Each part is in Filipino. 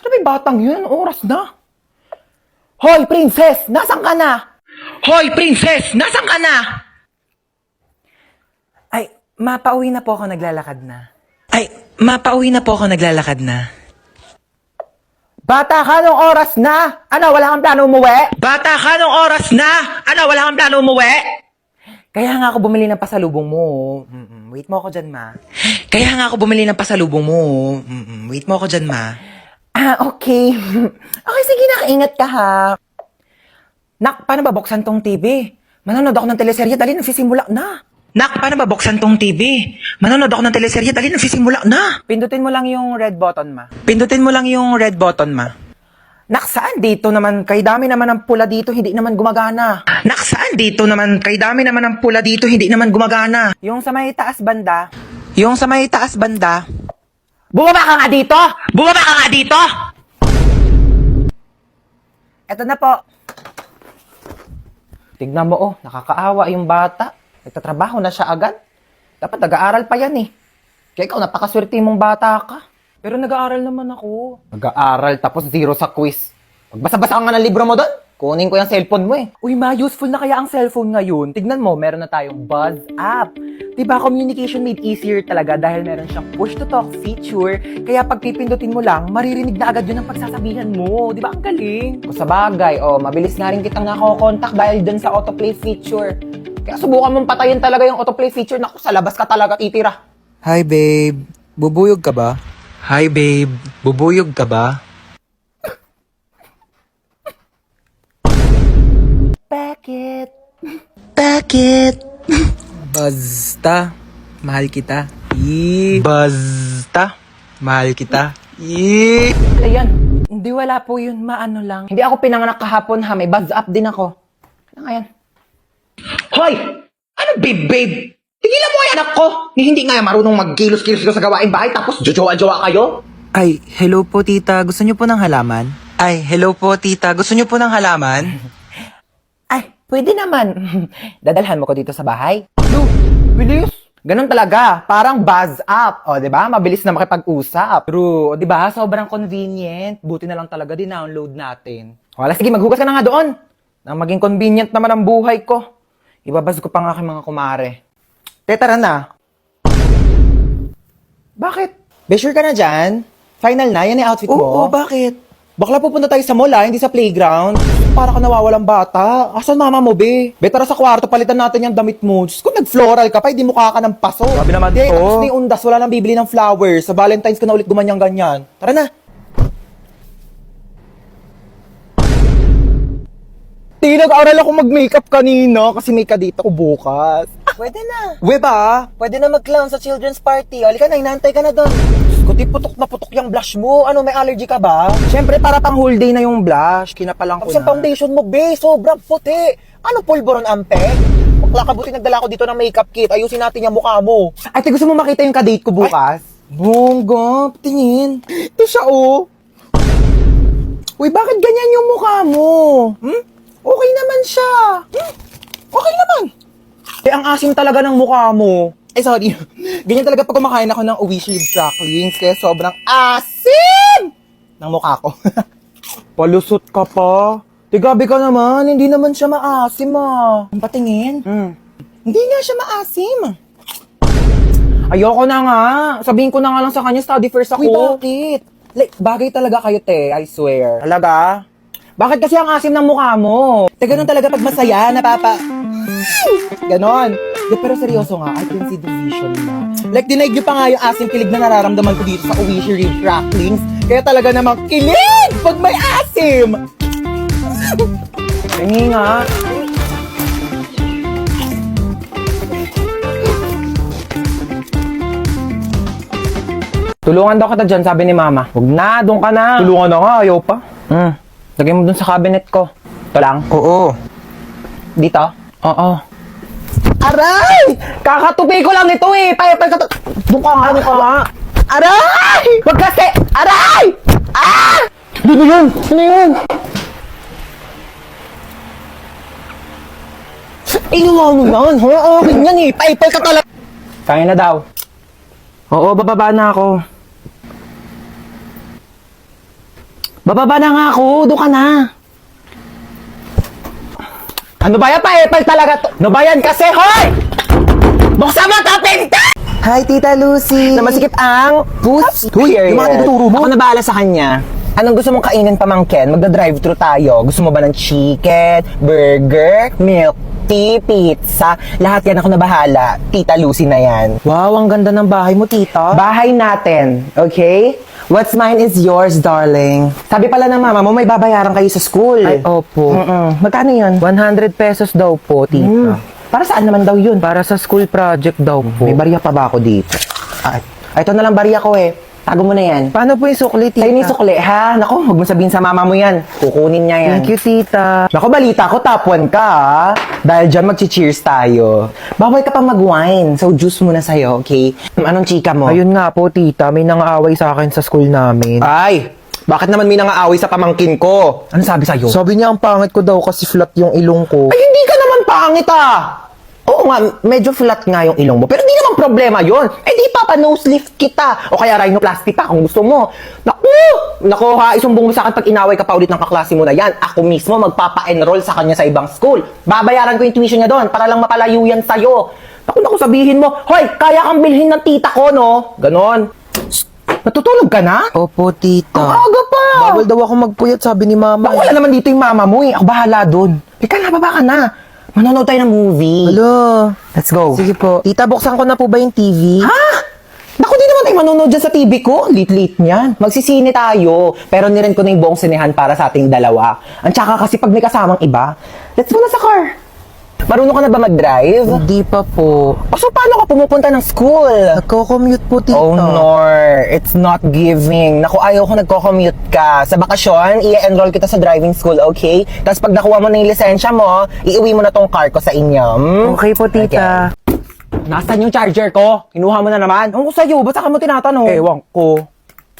Ano ba yung batang yun? Oras na. Hoy, princess! Nasaan ka na? Hoy, princess! Nasaan ka na? Ay, mapauwi na po ako naglalakad na. Bata ka, nung oras na? Ano, wala kang plano umuwi? Bata ka, nung oras na? Ano, wala kang plano umuwi? Kaya nga ako bumili ng pasalubong mo. Wait mo ako dyan, ma. Ah, okay. Okay, sige na, kaingat ka ha. Nak, paano ba buksan tong TV? Manonood ako ng teleserye, dali nagsisimula na. Nak, paano ba buksan tong TV? Manonood ako ng teleserye, dali nagsisimula na. Pindutin mo lang yung red button, ma. Nak, saan dito naman? Kay dami naman ng pula dito, hindi naman gumagana. Nak, saan dito naman? Kay dami naman ng pula dito, hindi naman gumagana. Yung sa may taas banda, Bumaba ka nga dito! Bumaba ka nga dito! eto na po. Tignan mo, oh, nakakaawa yung bata. Nagtatrabaho na siya agad. Dapat nag-aaral pa yan eh. Kaya ikaw, napakaswerte mong bata ka. Pero nag-aaral naman ako. Nag-aaral tapos 0 sa quiz. Magbasa-basa ka nga ng libro mo doon. Kunin ko yung cellphone mo eh. Uy, ma, useful na kaya ang cellphone ngayon. Tignan mo, meron na tayong Buzz app. Diba, communication made easier talaga dahil meron siyang push-to-talk feature. Kaya pag pipindutin mo lang, maririnig na agad yun ang pagsasabihan mo. Diba, ang galing? Kung sa bagay, oh, mabilis nga rin kitang nakakokontak dahil dun sa autoplay feature. Kaya subukan mong patayin talaga yung autoplay feature. Naku, sa labas ka talaga titira. Hi babe, bubuyog ka ba? Bakit? Basta, mahal kita. Ayan. Hindi, wala po yun, ma, ano lang. Hindi ako pinanganak kahapon ha. May buzz up din ako. Ano nga yan? Hoy! Ano babe? Tigilan mo yung anak ko! Ni hindi nga marunong magkilos-kilos sa gawain bahay tapos jojowa-jowa kayo? Ay, hello po tita, gusto niyo po ng halaman? Ay, pwede naman. Dadalhan mo ko dito sa bahay. Bilis! Ganun talaga. Parang buzz up. O, di ba? Mabilis na makipag-usap. True. Di ba? Sobrang convenient. Buti na lang talaga din-download natin. Wala, sige, maghugas ka na nga doon. Nang maging convenient naman ang buhay ko. Ibabas ko pa nga aking mga kumare. Tara na. Bakit? Be sure ka na dyan? Final na? Yan yung outfit mo? Oo, bakit? Bakla pupunta tayo sa mall hindi sa playground. Para ka nawawalang bata. Asan mama mo, be? Be, tara sa kwarto, palitan natin yung damit mo. Diyos ko, nag-floral ka pa, hindi mukha ka ng paso. Grabe naman Di, to. tapos ni Undas, wala nang bibili ng flowers. Sa Valentine's ka na ulit gumanyan-ganyan. Tara na. Nag-aaral ako mag-makeup kanina kasi may kadate ako bukas. Pwede na. We ba? Pwede na mag-clown sa children's party. Halika na, inantay ka na doon. Kuti putok na putok yung blush mo. Ano, may allergy ka ba? Siyempre, para pang whole day na yung blush. Kinapalang ko Tapos na. yung foundation mo, be, sobrang puti. Ano, pulboron ampe? Bakla ka, buti nagdala ko dito ng makeup kit. Ayusin natin yung mukha mo. Ate, gusto mo makita yung kadate ko bukas? Bongga, tingin. Ito siya, oh. Uy, bakit ganyan yung mukha mo? Okay naman siya. Okay naman. Eh, ang asim talaga ng mukha mo. Eh, sorry. Ganyan talaga pag kumakain ako ng Wish with cracklings. Kaya sobrang asim ng mukha ko. Palusot ka pa. Tigabi ka naman. Hindi naman siya maasim, ah. Patingin. Hindi nga siya maasim. Ayoko na nga. Sabihin ko na nga lang sa kanya, study first ako. Uy, bakit? Like, bagay talaga kayo, te. I swear. Talaga? Bakit kasi ang asim ng mukha mo? Te, ganun talaga pag masaya, napapa... Ganon. De, pero seryoso nga, I can see the vision na. Like, dinaig niyo pa nga yung asim kilig na nararamdaman ko dito sa Uwishi Real Cracklings. Kaya talaga namang kilig pag may asim! Tingi nga. Tulungan daw kita dyan, sabi ni mama. Huwag na, doon ka na. Tulungan na nga, ayaw pa. Lagay mo dun sa cabinet ko. Ito lang. Oo. Dito? Oo. Aray! Kakatupi ko lang ito eh. Payapay ka to. Doon ka nga. Aray! Wag kasi! Aray! Ah! Dito yun! Ano yun? Inuwa mo yan, ha? Okay yan eh. Payapay ka talaga. Kaya na daw. Oo, bababa na ako. Bababa na nga ako. Doon ka na. Ano ba yan pa? Epal talaga to. Ano ba yan kasi, hoy! Buksan mo ka, pinta! Hi, Tita Lucy! Na masikip ang puss. Yung mga tinuturo mo. Ako na bahala sa kanya. Anong gusto mong kainin, pamangkin? Magda-drive-thru tayo. Gusto mo ba ng chicken, burger, milk tea, pizza? Lahat yan ako na bahala. Tita Lucy na yan. Wow, ang ganda ng bahay mo, Tita. Bahay natin, okay? What's mine is yours, darling. Sabi pala ng mama mo, may babayaran kayo sa school. Ay, opo. Magkano yun? 100 pesos daw po, Tita. Para saan naman daw yun? Para sa school project daw po. May barya pa ba ako dito? Ito na lang barya ko eh. Tago mo na yan. Paano po yung sukli, Tita? Sa'yo ni sukli, ha? Naku, huwag mo sabihin sa mama mo yan. Kukunin niya yan. Thank you, Tita. Naku, balita ko, top 1 ka, ha? Dahil dyan, mag-cheers tayo. Bawal ka pa mag-wine, so juice muna sa'yo, okay? Anong chika mo? Ayun nga po, Tita. May nangaaway sa akin sa school namin. Ay! Bakit naman may nangaaway sa pamangkin ko? Ano sabi sa'yo? Sabi niya ang pangit ko daw kasi flat yung ilong ko. Ay, hindi ka naman pangit, ah! Oo nga, medyo flat nga yung ilong mo. Pero hindi naman problema yon. Eh di papa-nose lift kita. O kaya rhinoplasty pa kung gusto mo. Naku! Naku ha, isumbong mo sa akin pag inaway ka pa ulit ng kaklase mo na yan. Ako mismo magpapa-enroll sa kanya sa ibang school. Babayaran ko yung tuition niya doon para lang mapalayo yan sa'yo. Naku, sabihin mo, hoy, kaya kang bilhin ng tita ko, no? Ganon. Natutulog ka na? Opo, Tita. Ang aga pa! Bawal daw ako magpuyat, sabi ni Mama. Baka wala naman dito yung mama mo eh. Ako bahala doon. Ika na, baba ka na. Manonood tayo ng movie. Hello. Let's go. Sige po. Tita, buksan ko na po ba yung TV? Ha? Naku, di naman tayo manonood dyan sa TV ko. Lit-lit niyan. Magsisine tayo. Pero niren ko na yung buong sinehan para sa ating dalawa. Ang tsaka kasi pag may kasamang iba, let's go na sa car. Marunong ka na ba mag-drive? Hindi pa po. O so, paano ka pumupunta ng school? Nagko-commute po, Tita. Oh, Nor. It's not giving. Naku, ayaw ko nagko-commute ka. Sa bakasyon, i-enroll kita sa driving school, okay? Tapos pag nakuha mo na yung lisensya mo, iuwi mo na tong car ko sa inyo. Okay po, Tita. Nasaan yung charger ko? Kinuha mo na naman? Ano ko sa'yo? Ba't saka mo tinatanong? Ewan ko.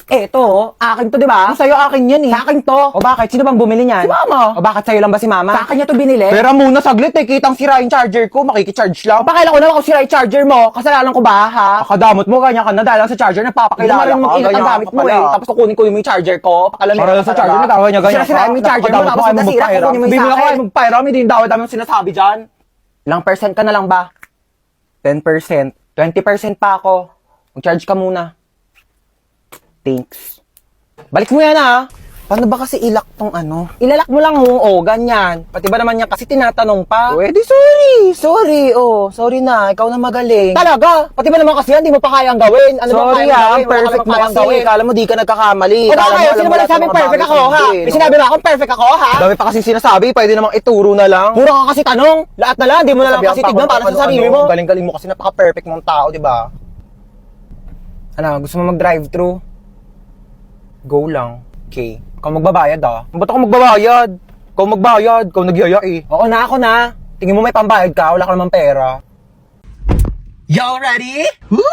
Eto, akin to, di ba? Sa'yo akin yan eh. Sa akin to. O bakit? Sino bang bumili niyan? Si mama. O bakit sa'yo lang ba si mama? Sa akin niya to binili. Pero muna saglit eh. Kitang sira yung charger ko. Makikicharge lang. Pakailan ko naman kung sira yung charger mo. Kasalanan ko ba, ha? Akadamot mo, ganyan ka na. Dahil lang sa charger, nagpapakilala ka. Hindi ang gamit mo eh. Tapos kukunin ko yung charger ko. Pakailan para lang sa charger, nagawa niya ganyan. Sira yung charger mo. Tapos nasira, kukunin mo yung sa akin. Hindi mo na kayo magpairam. Hindi yung dawit namin sinasabi dyan. Ilang percent ka na lang ba? 10%. 20% pa ako. Mag-charge ka muna. Thanks. Balik mo yan, ha? Paano ba kasi ilak tong ano? Ilalak mo lang, ganyan. Pati ba naman yan kasi tinatanong pa? Pwede, sorry, sorry na, ikaw na magaling. Talaga? Pati ba naman kasi yan, di mo pa kayang gawin? Ano Sorry ba kayang gawin? Wala ka perfect pa mo kayang kasi, gawin. kala mo di ka nagkakamali. O Kala bakit? mo, Sino alam ba mo lahat nagsabing ng mga perfect bagay ako, sa ha? hindi, May no? sinabi ba akong perfect ako, ha? Dami pa kasi sinasabi, pwede namang ituro na lang. Puro ka kasi tanong. Lahat na lang, di mo na lang Sabihan kasi pa tignan ako para kung sa sarili ano-ano. mo. Galing-galing mo kasi napaka-perfect mong tao, di ba? Ano, gusto mo mag-drive-thru? Go lang. Okay. Ikaw magbabayad, ah. Ba't ako magbabayad? Ikaw magbayad, ikaw nagyaya eh. Oo na, ako na. Tingin mo may pambayad ka, wala ka namang pera. Y'all ready? Woo!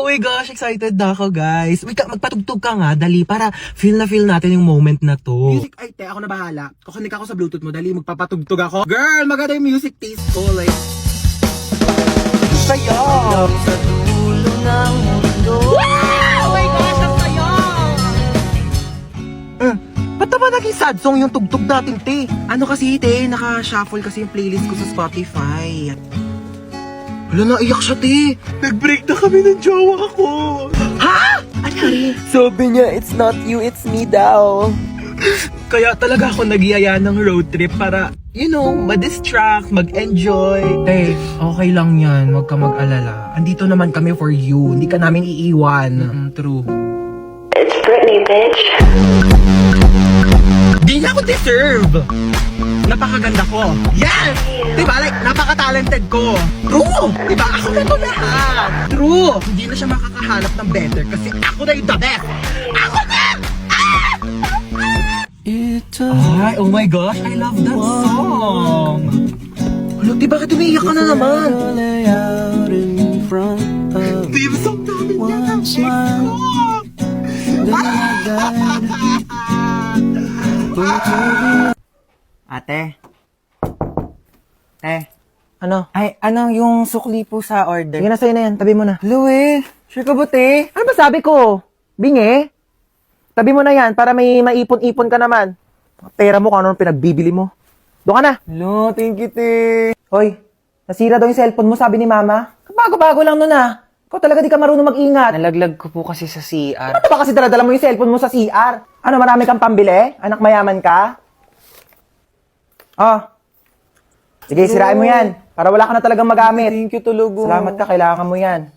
Oh my gosh, excited na ako, guys. Wait, magpatugtog ka nga, dali, para feel natin yung moment na to. Music, ay, te, ako na bahala. Kukunik ako sa Bluetooth mo, dali, magpapatugtog ako. Girl, maganda yung music taste ko, like... Saya! Sa dulo ng mundo. Oh my gosh, ang saya! Ba't naman naging sad song yung tugtog natin, te? Ano kasi, te, naka-shuffle kasi yung playlist ko sa Spotify. Wala, naiyak siya, te. Nag-break na kami ng jowa ko. Ha? Anyari? Sabi niya, it's not you, it's me daw. Kaya talaga ako nagyaya ng road trip para, you know, ma-distract, mag-enjoy. Eh, okay lang yan. Huwag ka mag-alala. Andito naman kami for you. Hindi ka namin iiwan. True. It's Britney, bitch. Di niya ako deserve! Napakaganda ko. Yes! Diba? Like, napaka-talented ko. True! Diba? Ako na to lahat. True! Hindi na siya makakahanap ng better kasi ako na yung the best. Ako na! Ay, oh my gosh, I love that song! Ano, di bakit umiiyak ka na naman? Team song namin yan ang Ate? Ano? Ay, ano yung sukli po sa order? Sige na, sa'yo na yan. Tabi mo na. Hello eh. Sure ka ba, te? Ano ba sabi ko? Bingi? Tabi mo na yan para may maipon-ipon ka naman. Pera mo kung ano pinagbibili mo. Doon ka na. Lo, thank you, te. Hoy, nasira daw yung cellphone mo, sabi ni mama. Bago-bago lang nun ah. Ikaw talaga di ka marunong mag-ingat. Nalaglag ko po kasi sa CR. Ano ba kasi dala mo yung cellphone mo sa CR? Ano, marami kang pambili? Anak mayaman ka? Ah. Sige, sirain mo yan. Para wala ka na talagang magamit. Thank you, talaga. Salamat ka, kailangan mo yan.